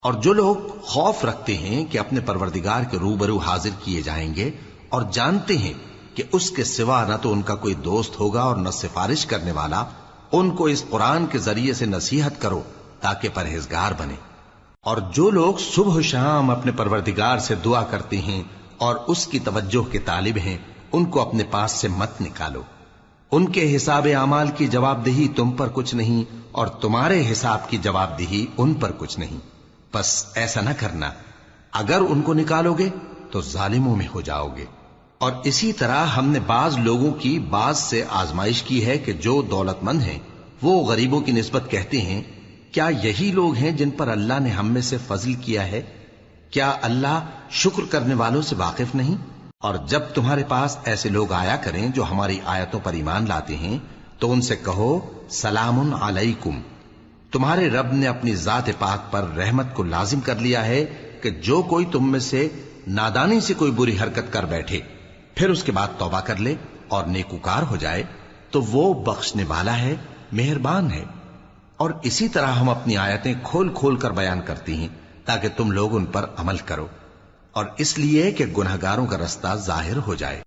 اور جو لوگ خوف رکھتے ہیں کہ اپنے پروردگار کے روبرو حاضر کیے جائیں گے اور جانتے ہیں کہ اس کے سوا نہ تو ان کا کوئی دوست ہوگا اور نہ سفارش کرنے والا، ان کو اس قرآن کے ذریعے سے نصیحت کرو تاکہ پرہیزگار بنے۔ اور جو لوگ صبح و شام اپنے پروردگار سے دعا کرتے ہیں اور اس کی توجہ کے طالب ہیں، ان کو اپنے پاس سے مت نکالو۔ ان کے حساب اعمال کی جواب دہی تم پر کچھ نہیں، اور تمہارے حساب کی جواب دہی ان پر کچھ نہیں۔ بس ایسا نہ کرنا، اگر ان کو نکالو گے تو ظالموں میں ہو جاؤ گے۔ اور اسی طرح ہم نے بعض لوگوں کی بعض سے آزمائش کی ہے کہ جو دولت مند ہیں وہ غریبوں کی نسبت کہتے ہیں کیا یہی لوگ ہیں جن پر اللہ نے ہم میں سے فضل کیا ہے؟ کیا اللہ شکر کرنے والوں سے واقف نہیں؟ اور جب تمہارے پاس ایسے لوگ آیا کریں جو ہماری آیتوں پر ایمان لاتے ہیں تو ان سے کہو سلام علیکم، تمہارے رب نے اپنی ذات پاک پر رحمت کو لازم کر لیا ہے کہ جو کوئی تم میں سے نادانی سے کوئی بری حرکت کر بیٹھے پھر اس کے بعد توبہ کر لے اور نیکوکار ہو جائے تو وہ بخشنے والا ہے، مہربان ہے۔ اور اسی طرح ہم اپنی آیتیں کھول کھول کر بیان کرتی ہیں تاکہ تم لوگ ان پر عمل کرو، اور اس لیے کہ گنہگاروں کا رستہ ظاہر ہو جائے۔